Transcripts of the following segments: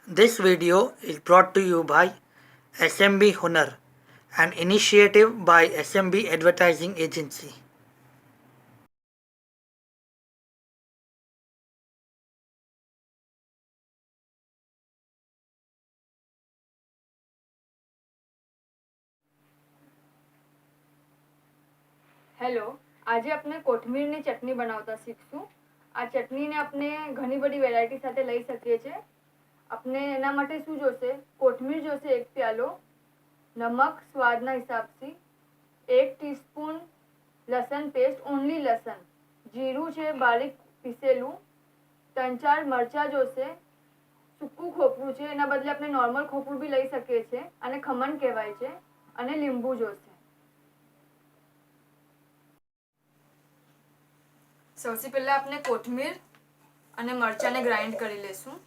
This video is brought to you by SMB Hunar, an initiative by SMB Advertising Agency. Hello, આજે આપણે કોથમીરની ચટણી બનાવતા શીખશું. આ ચટણીને આપણે ઘણી બધી વેરાયટી સાથે લઈ શકીએ છીએ. આપણે એના માટે શું જોશે? કોથમીર જોશે 1 પ્યાલો, નમક સ્વાદના હિસાબથી, 1 ટીસ્પૂન લસણ પેસ્ટ, ઓનલી લસણ, જીરું છે બારીક પીસેલું, 3-4 મરચાં જોશે, સૂકું ખોપરું છે, એના બદલે આપણે નોર્મલ ખોપરું બી લઈ શકીએ છીએ, અને ખમણ કહેવાય છે, અને લીંબુ જોશે. સૌથી પહેલા આપણે કોથમીર અને મરચાંને ગ્રાઇન્ડ કરી લેશું.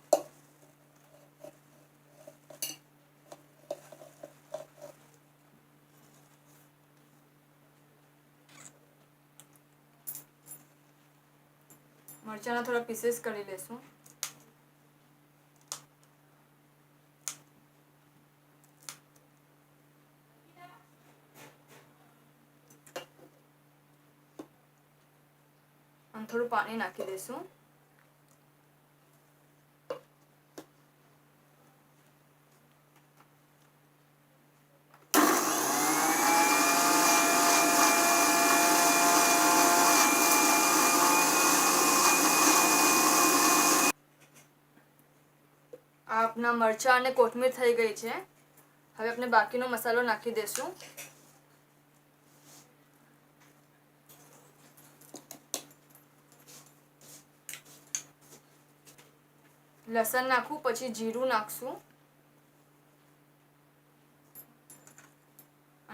મરચાંના થોડા પીસીસ કરી લેશું. અને થોડું પાણી નાખી દઈશું. આ આપણા મરચાં અને કોથમીર થઈ ગઈ છે. હવે આપણે બાકીનો મસાલો નાખી દઈશું. લસણ નાખવું, પછી જીરું નાખશું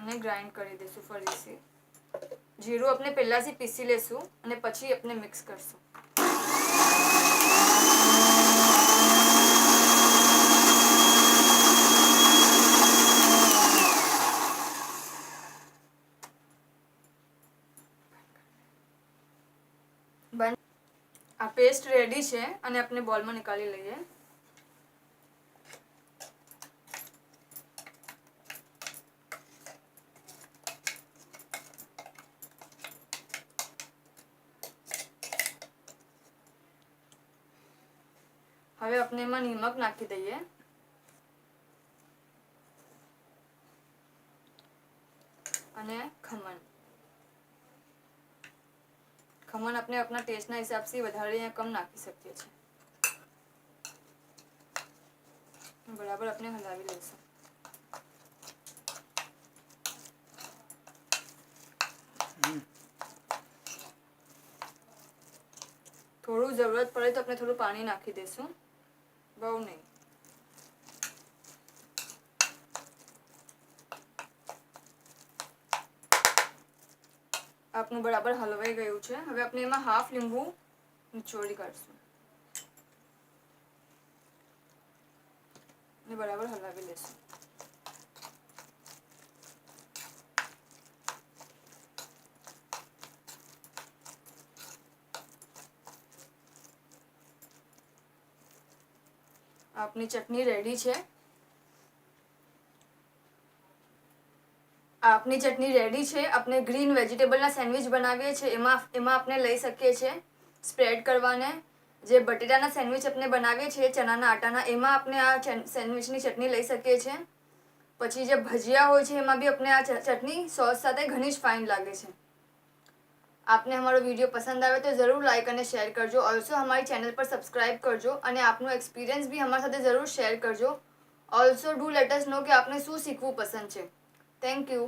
અને ગ્રાઇન્ડ કરી દઈશું ફરીથી. જીરું આપણે પહેલાથી પીસી લેશું અને પછી આપણે મિક્સ કરશું. આ પેસ્ટ રેડી છે અને આપણે બોલમાં નીકાળી લઈએ. હવે આપણે એમાં નમક નાખી દઈએ અને ખમણ. ખમણ આપણે આપણા ટેસ્ટના હિસાબથી વધારે યા કમ નાખી શકીએ છીએ. બરાબર આપણે હલાવી લઈશું. થોડું જરૂરત પડે તો આપણે થોડું પાણી નાખી દઈશું, બહુ નહીં. આપણું બરાબર હલવાઈ ગયું છે. હવે આપણે એમાં હાફ લીંબુ નીચોડી કાઢશું અને બરાબર હલાવી લઈશું. આપની ચટણી રેડી છે. આપની ચટણી રેડી છે. આપણે ગ્રીન વેજીટેબલના સેન્ડવિચ બનાવીએ છીએ, એમાં આપણે લઈ શકીએ છીએ સ્પ્રેડ કરવાને. જે બટેટાના સેન્ડવિચ આપણે બનાવીએ છીએ ચણાના આટાના, એમાં આપણે આ સેન્ડવિચની ચટણી લઈ શકીએ છીએ. પછી જે ભજીયા હોય છે એમાં બી આપણે આ ચટણી સોસ સાથે ઘણી જ ફાઇન લાગે છે. આપને અમારો વિડીયો પસંદ આવે તો જરૂર લાઇક અને શેર કરજો. ઓલ્સો અમારી ચેનલ પર સબસ્ક્રાઇબ કરજો અને આપનો એક્સપિરિયન્સ બી અમારી સાથે જરૂર શેર કરજો. ઓલ્સો ડુ લેટ અસ નો કે આપને શું શીખવું પસંદ છે. Thank you.